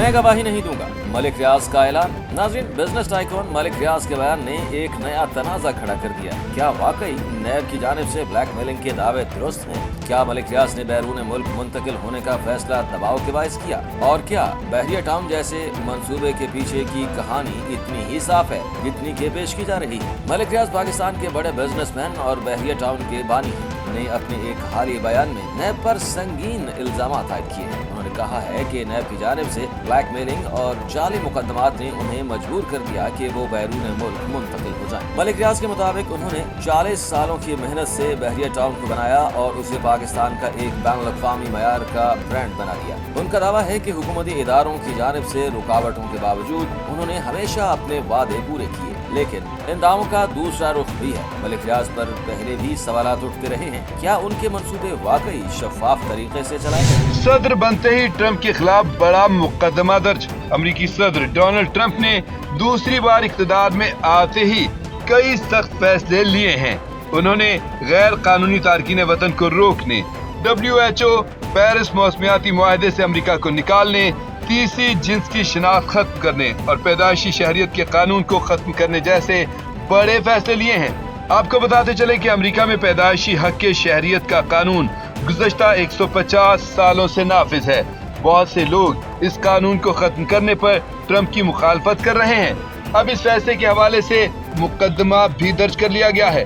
मैं गवाही नहीं दूंगा, मलिक रियाज का ऐलान। नाज़रीन, बिजनेस टाइकून मलिक रियाज के बयान ने एक नया तनाज़ा खड़ा कर दिया। क्या वाकई नैब की जानिब से ब्लैकमेलिंग के दावे दुरुस्त हैं? क्या मलिक रियाज ने बैरून मुल्क मुंतकिल होने का फैसला दबाव के बायस किया? और क्या बहरिया टाउन जैसे मंसूबे के पीछे की कहानी इतनी ही साफ है जितनी के पेश की जा रही है? मलिक रियाज पाकिस्तान के बड़े बिजनेसमैन और बहरिया टाउन के बानी ने अपने एक हालिया बयान में नैब पर संगीन इल्जाम आयद किए हैं। उन्होंने कहा है कि नैब की जानिब से ब्लैकमेलिंग और जाली मुकदमात ने उन्हें मजबूर कर दिया कि वो बैरून मुल्क मुंतकिल हो जाएं। मलिक रियाज के मुताबिक उन्होंने 40 सालों की मेहनत से बहरिया टाउन को बनाया और उसे पाकिस्तान का एक बैनुल-अक़वामी मयार का ब्रांड बना दिया। उनका दावा है कि हुकूमती इदारों की जानिब से रुकावटों के बावजूद उन्होंने हमेशा अपने वादे पूरे किए, लेकिन इन दावों का दूसरा रुख भी है। मलिक रियाज पर पहले भी सवालात उठते रहे हैं। क्या उनके मंसूबे वाकई शफाफ तरीके से चलाए गए? सदर बनते ही ट्रंप के खिलाफ बड़ा मुकदमा दर्ज। अमेरिकी सदर डोनाल्ड ट्रंप ने दूसरी बार इख्तिदार में आते ही कई सख्त फैसले लिए हैं। उन्होंने गैर कानूनी तारकीन वतन को रोकने, WHO पेरिस मौसमियाती मुआहदे से अमेरिका को निकालने, तीसरी जिन्स की शिनाख्त खत्म करने और पैदाइशी शहरियत के कानून को खत्म करने जैसे बड़े फैसले लिए हैं। आपको बताते चले कि अमेरिका में पैदाइशी हक के शहरियत का कानून गुज़श्ता 150 सालों से नाफिज है। बहुत से लोग इस कानून को खत्म करने पर ट्रंप की मुखालफत कर रहे हैं। अब इस फैसले के हवाले से मुकदमा भी दर्ज कर लिया गया है।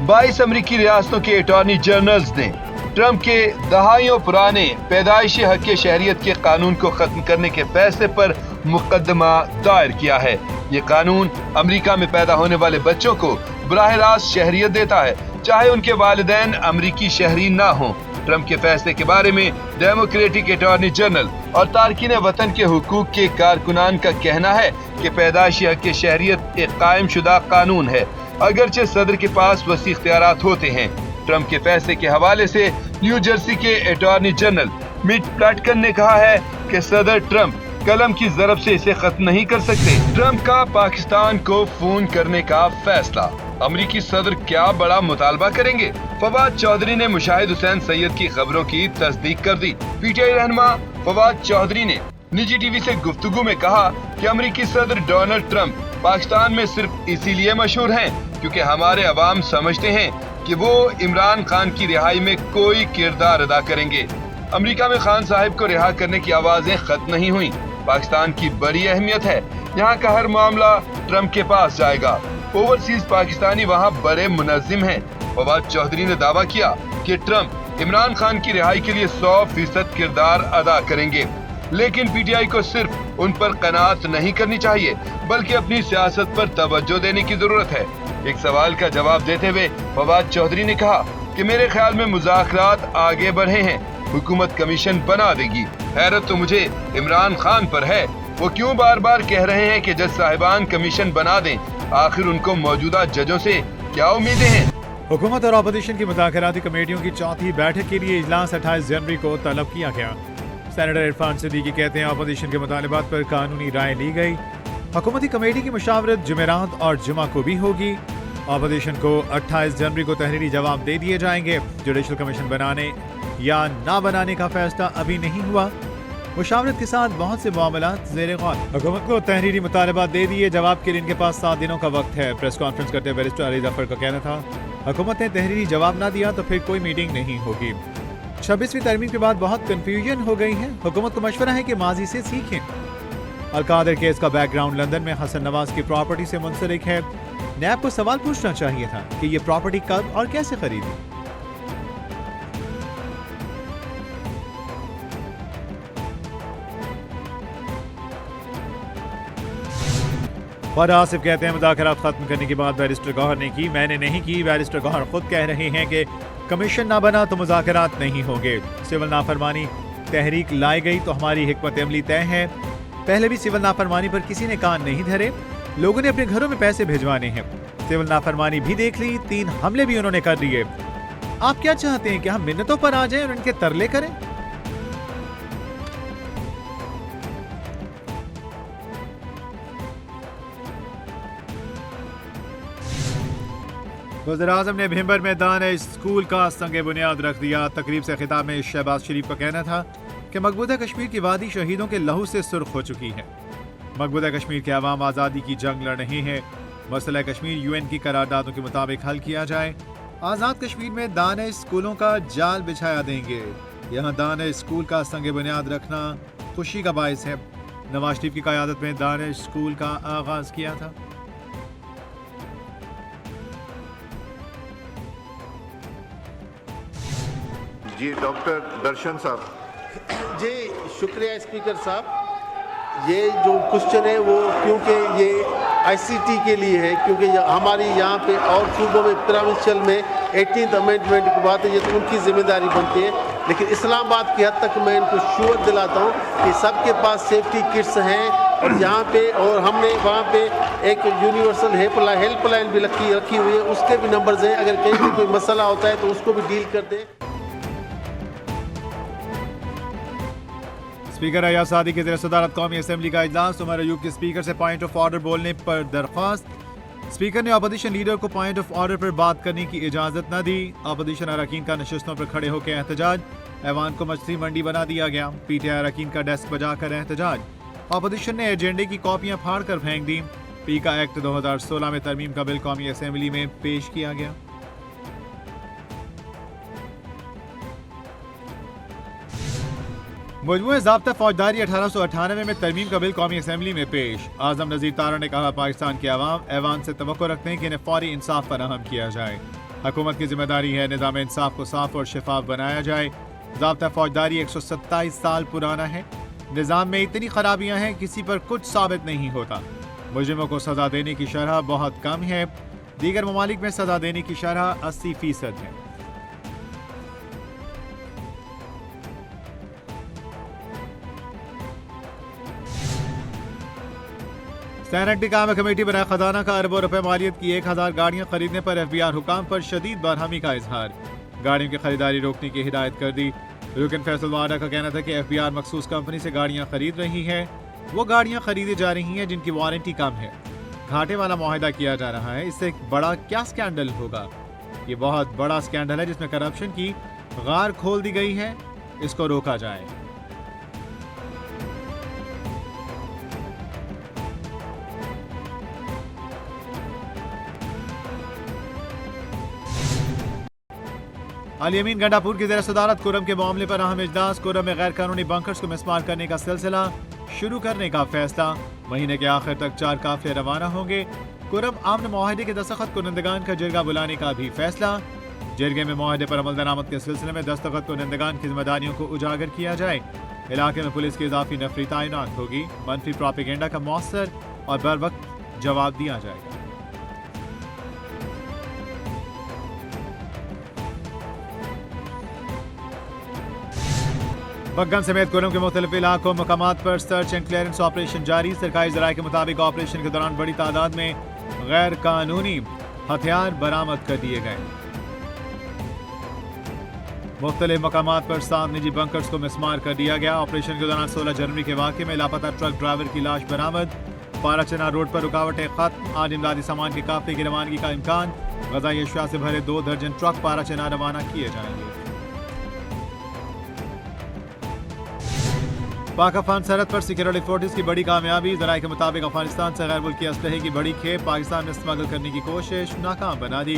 22 अमेरिकी रियासतों के अटॉर्नी जनरल्स ने ट्रंप के दहाइयों पुराने पैदाइशी हक के शहरियत के कानून को खत्म करने के फैसले पर मुकदमा दायर किया है। ये कानून अमेरिका में पैदा होने वाले बच्चों को बराह रास्त शहरियत देता है, चाहे उनके वालिदैन अमेरिकी शहरी ना हों। ट्रंप के फैसले के बारे में डेमोक्रेटिक अटॉर्नी जनरल और तारकीन वतन के हुकूक के कारकुनान का कहना है कि पैदाइशी हक के शहरियत एक कायम शुदा कानून है, अगरचे सदर के पास वसी इख्तियारात होते हैं। ट्रंप के फैसले के हवाले से न्यू जर्सी के अटॉर्नी जनरल मिट प्लैटकन ने कहा है कि सदर ट्रंप कलम की ज़रब से इसे खत्म नहीं कर सकते। ट्रंप का पाकिस्तान को फोन करने का फैसला। अमेरिकी सदर क्या बड़ा मुतालबा करेंगे? फवाद चौधरी ने मुशाहिद हुसैन सैयद की खबरों की तस्दीक कर दी। PTI रहनुमा फवाद चौधरी ने निजी टीवी से गुफ्तगू में कहा कि अमेरिकी सदर डोनाल्ड ट्रंप पाकिस्तान में सिर्फ इसीलिए मशहूर हैं क्योंकि हमारे अवाम समझते हैं कि वो इमरान खान की रिहाई में कोई किरदार अदा करेंगे। अमेरिका में खान साहिब को रिहा करने की आवाजें खत्म नहीं हुई। पाकिस्तान की बड़ी अहमियत है, यहाँ का हर मामला ट्रंप के पास जाएगा। ओवरसीज पाकिस्तानी वहाँ बड़े मुनज़्ज़िम हैं। फवाद चौधरी ने दावा किया कि ट्रंप इमरान खान की रिहाई के लिए 100% किरदार अदा करेंगे, लेकिन PTI को सिर्फ उन पर कनात नहीं करनी चाहिए बल्कि अपनी सियासत पर तवज्जो देने की जरूरत है। एक सवाल का जवाब देते हुए फवाद चौधरी ने कहा कि मेरे ख्याल में मुज़ाकरात आगे बढ़े हैं, हुकूमत कमीशन बना देगी। हैरत तो मुझे इमरान खान पर है, वो क्यों बार बार कह रहे हैं कि जज साहिबान कमीशन बना दें। आखिर उनको मौजूदा जजों से क्या उम्मीदें हैं? हुकूमत और अपोजिशन की मुज़ाकराती कमेटियों की चौथी बैठक के लिए इजलास 28 जनवरी को तलब किया गया। सेनेटर इरफान सिद्दीकी कहते हैं अपोजिशन के मुतालिबात पर कानूनी राय ली गई। हुकूमती कमेटी की मुशावरत जुमेरात और जुमा को भी होगी। अपोजिशन को 28 जनवरी को तहरीरी जवाब दे दिए जाएंगे। जुडिशल कमीशन बनाने या ना बनाने का फैसला अभी नहीं हुआ। मुशावरत के साथ बहुत से मामलात ज़ेर गौर। हुकूमत को तहरीरी मुतालबात दे दिए, जवाब के लिए इनके पास 7 दिनों का वक्त है। प्रेस कॉन्फ्रेंस करते बैरिस्टर अली जफर का कहना था हुकूमत ने तहरीरी जवाब ना दिया तो फिर कोई मीटिंग नहीं होगी। 26वीं तरमीम के बाद बहुत कन्फ्यूजन हो गई है। हुकूमत को मशवरा है कि माजी से सीखें। अलकादर केस का बैकग्राउंड लंदन में हसन नवाज की प्रॉपर्टी से मुंसलिक है। नैब को सवाल पूछना चाहिए था कि ये प्रॉपर्टी कब और कैसे खरीदी। और आसिफ कहते हैं मुज़ाकरात खत्म करने की बात बैरिस्टर गौहर ने की, मैंने नहीं की। बैरिस्टर गौहर खुद कह रहे हैं कि कमीशन ना बना तो मुज़ाकरात नहीं होंगे। सिविल नाफरमानी तहरीक लाई गई तो हमारी हिकमत अमली तय है। पहले भी सिविल नाफरमानी पर किसी ने कान नहीं धरे, लोगों ने अपने घरों में पैसे भिजवाने हैं। सिविल नाफरमानी भी देख ली, 3 हमले भी उन्होंने कर दिए। आप क्या चाहते हैं कि हम मिन्नतों पर आ जाएं और उनके तरले करें? वज़ीर-ए-आज़म ने भिंबर में दानिश स्कूल का संग बुनियाद रख दिया। तकरीब से खिताब में शहबाज शरीफ का कहना था کہ मकबूदा कश्मीर की वादी शहीदों के लहू से सुर्ख हो चुकी है। मकबूदा कश्मीर के अवाम आज़ादी की जंग लड़ रहे हैं। मसला कश्मीर यूएन की करारदादों के मुताबिक हल किया जाए। आज़ाद कश्मीर में दानिश स्कूलों का जाल बिछाया देंगे। यहाँ दानिश स्कूल का संग बुनियाद रखना खुशी का बायस है। नवाज शरीफ की क़यादत में दानिश स्कूल का आगाज किया था। जी डॉक्टर दर्शन साहब। जी शुक्रिया स्पीकर साहब। ये जो क्वेश्चन है वो क्योंकि ये आईसीटी के लिए है, क्योंकि हमारी यहाँ पे और सूबों में प्रोविंशियल में 18th अमेंडमेंट की बात है, ये तो उनकी जिम्मेदारी बनती है। लेकिन इस्लामाबाद की हद तक मैं इनको श्योर दिलाता हूँ कि सबके पास सेफ्टी किट्स हैं और यहाँ पे, और हमने वहाँ पे एक यूनिवर्सल हेल्पलाइन भी रखी हुई है, उसके भी नंबर्स हैं। अगर कहीं भी कोई मसला होता है तो उसको भी डील कर दें। स्पीकर अयाज सादी की ज़ेर-ए-सदारत कौमी असेंबली का इजलास। उमर अयूब के स्पीकर से पॉइंट ऑफ ऑर्डर बोलने पर दरख्वास्त। स्पीकर ने अपोजिशन लीडर को पॉइंट ऑफ ऑर्डर पर बात करने की इजाज़त न दी। अपोजिशन अरकान का नशिस्तों पर खड़े होकर एहतजाज। ऐवान को मछली मंडी बना दिया गया। पीटीआई अरकान का डेस्क बजाकर एहतजाज। अपोजिशन ने एजेंडे की कॉपियां फाड़ कर फेंक दी। पीका एक्ट 2016 में तरमीम का बिल कौमी असेंबली में पेश किया गया। मजमूए ज़ाब्ता फौजदारी 1898 में तरमीम का बिल कौमी असेंबली में पेश। आज़म नज़ीर तारा ने कहा, पाकिस्तान के अवाम ऐवान से तवक्को रखते हैं कि इन्हें फौरी इंसाफ फराहम किया जाए। हुकूमत की जिम्मेदारी है निज़ाम इंसाफ को साफ और शफाफ बनाया जाए। ज़ाब्ता फौजदारी 127 साल पुराना है। निज़ाम में इतनी खराबियाँ हैं किसी पर कुछ साबित नहीं होता। मुजरिमों को सज़ा देने की शरह बहुत कम है। दीगर ममालिक में सज़ा देने की शरह 80% है। सेनेट ने काम कमेटी बनाए खजाना का अरबों रुपए मालियत की 1000 गाड़ियां खरीदने पर एफबीआर हुकाम पर शदीद बरहमी का इजहार। गाड़ियों की खरीदारी रोकने की हिदायत कर दी। रुकन फैसल वाडा का कहना था कि एफबीआर मखसूस कंपनी से गाड़ियां खरीद रही है। वो गाड़ियां खरीदी जा रही हैं जिनकी वारंटी कम है। घाटे वाला मुआहदा किया जा रहा है। इससे बड़ा क्या स्कैंडल होगा? ये बहुत बड़ा स्कैंडल है जिसमें करप्शन की गार खोल दी गई है। इसको रोका जाए। अल-यमीन गंडापुर की ज़ेर सदारत कुरम के मामले पर अहम इजलास। कुरम में गैर कानूनी बंकर्स को मिसमार करने का सिलसिला शुरू करने का फैसला। महीने के आखिर तक 4 काफिले रवाना होंगे। कुरम आमन मुआहदे के दस्तखत कुनंदगान का जिरगा बुलाने का भी फैसला। जिरगे में मुआहदे पर अमल दरामद के सिलसिले में दस्तखत कुनंदगान की जिम्मेदारियों को उजागर किया जाए। इलाके में पुलिस की इजाफी नफरी तैनात होगी। मनफी प्रोपेगेंडा का मौसर और बर वक्त जवाब दिया जाएगा। बग्गम समेत कुरम के मुख्तलिफ इलाकों मकामात पर सर्च एंड क्लियरेंस ऑपरेशन जारी। सरकारी ज़राए के मुताबिक ऑपरेशन के दौरान बड़ी तादाद में गैर कानूनी हथियार बरामद कर दिए गए। मुख्तलिफ मकामात पर 7 निजी बंकर्स को मिसमार कर दिया गया। ऑपरेशन के दौरान 16 जनवरी के वाक़े में लापता ट्रक ड्राइवर की लाश बरामद। पाराचना रोड पर रुकावटें खत्म। आज इमदादी सामान के काफिले की रवानगी का इम्कान। ग़ज़ाई अशिया से भरे 2 दर्जन ट्रक पाराचना रवाना किए जाएंगे। पाक अफगान सरहद पर सिक्योरिटी फोर्सेस की बड़ी कामयाबी। ज़राए के मुताबिक अफगानिस्तान से गैर मुल्की असलहे की बड़ी खेप पाकिस्तान में स्मगल करने की कोशिश नाकाम बना दी।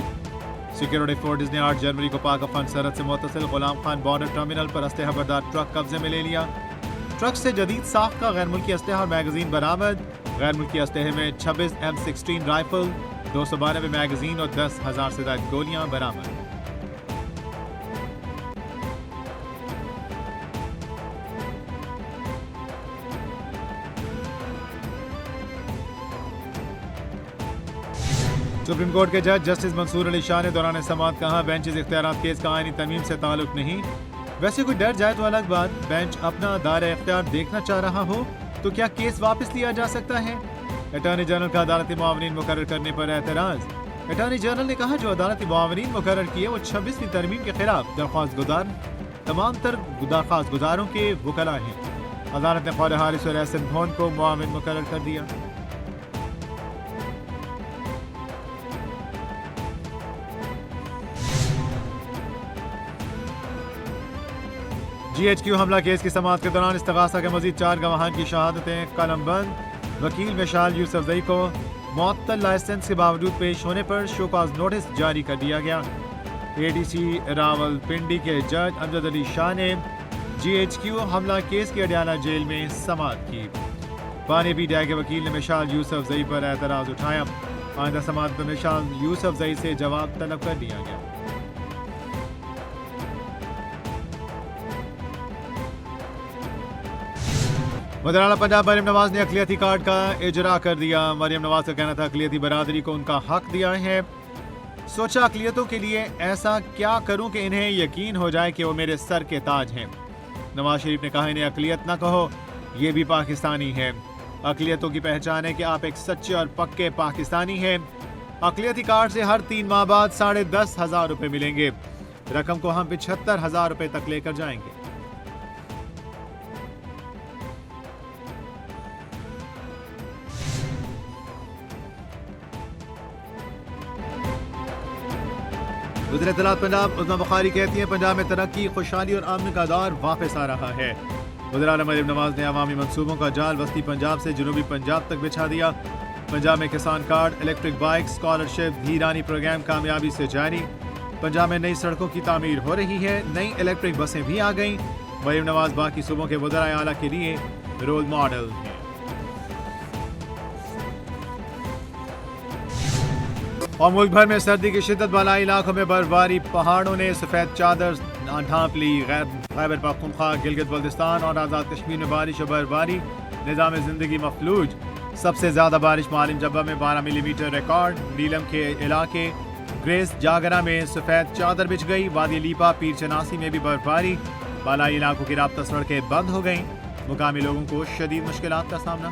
सिक्योरिटी फोर्सेस ने 8 जनवरी को पाक अफगान सरहद से मुतसिल गुलाम खान बॉर्डर टर्मिनल पर असलहा बरदार ट्रक कब्जे में ले लिया। ट्रक से जदीद साख का गैर मुल्की असलहा और मैगजीन बरामद। गैर मुल्की असलहे में 26 M16 राइफल, 292 मैगजीन और 10,000 से ज्यादा गोलियां बरामद। सुप्रीम कोर्ट के जज जस्टिस मंसूर अली शाह ने दौरान समाअत कहा, बेंचेस इख्तियारात केस का आईनी तरमीम से ताल्लुक नहीं। वैसे कोई डर जाए तो अलग बात, बेंच अपना दायरा इख्तियार देखना चाह रहा हो तो क्या केस वापस लिया जा सकता है? अटॉर्नी जनरल का अदालती मुआवनीन मुकर्रर करने पर एतराज। अटॉर्नी जनरल ने कहा, जो अदालती मुआवनीन मुकर्रर किए वो 26वीं तरमीम के खिलाफ दरख्वास्त गुजार तमाम तर दरख्वास्त गुजारों के वकला हैं। अदालत ने ख्वाजा हारिस और एहसन भोन को मुआविन मुकर्रर कर दिया। GHQ حملہ کیس کی سماعت کے دوران استغاثہ کے مزید 4 گواہان کی شہادتیں قلم بند. وکیل مشال یوسفزئی کو معطل لائسنس کے باوجود پیش ہونے پر شو کاز نوٹس جاری کر دیا گیا. ADC راول پنڈی کے جج امجد علی شاہ نے GHQ حملہ کیس کی اڈیالہ جیل میں سماعت کی. بانی پی ٹی آئی کے وکیل نے مشال یوسفزئی پر اعتراض اٹھایا. آئندہ سماعت میں مشال یوسفزئی سے جواب طلب کر لیا گیا. وزیراعلیٰ پنجاب مریم نواز نے اقلیتی کارڈ کا اجرا کر دیا. مریم نواز کا کہنا تھا اقلیتی برادری کو ان کا حق دیا ہے. سوچا اقلیتوں کے لیے ایسا کیا کروں کہ انہیں یقین ہو جائے کہ وہ میرے سر کے تاج ہیں. نواز شریف نے کہا انہیں اقلیت نہ کہو، یہ بھی پاکستانی ہے. اقلیتوں کی پہچان ہے کہ آپ ایک سچے اور پکے پاکستانی ہیں. اقلیتی کارڈ سے ہر 3 ماہ بعد 10,500 روپے ملیں گے. رقم کو ہم 75,000 روپے تک لے کر جائیں گے. وزیر اطلاعات پنجاب عظمیٰ بخاری کہتی ہیں پنجاب میں ترقی، خوشحالی اور امن کا دور واپس آ رہا ہے. وزیراعلیٰ مریم نواز نے عوامی منصوبوں کا جال وسطی پنجاب سے جنوبی پنجاب تک بچھا دیا. پنجاب میں کسان کارڈ، الیکٹرک بائک، اسکالرشپ، دھیرانی پروگرام کامیابی سے جاری. پنجاب میں نئی سڑکوں کی تعمیر ہو رہی ہے، نئی الیکٹرک بسیں بھی آ گئیں. مریم نواز باقی صوبوں کے وزرائے اعلیٰ کے لیے رول ماڈل ہیں. اور ملک بھر میں سردی کی شدت، بالائی علاقوں میں برفباری، پہاڑوں نے سفید چادر ڈھانپ لی. خیبر پختونخوا، گلگت بلتستان اور آزاد کشمیر میں بارش و برفباری، نظام زندگی مفلوج. سب سے زیادہ بارش معلم جبہ میں 12 ملی میٹر ریکارڈ. نیلم کے علاقے گریس جاگرہ میں سفید چادر بچھ گئی. وادی لیپا، پیر چناسی میں بھی برفباری. بالائی علاقوں کی رابطہ سڑکیں بند ہو گئیں. مقامی لوگوں کو شدید مشکلات کا سامنا.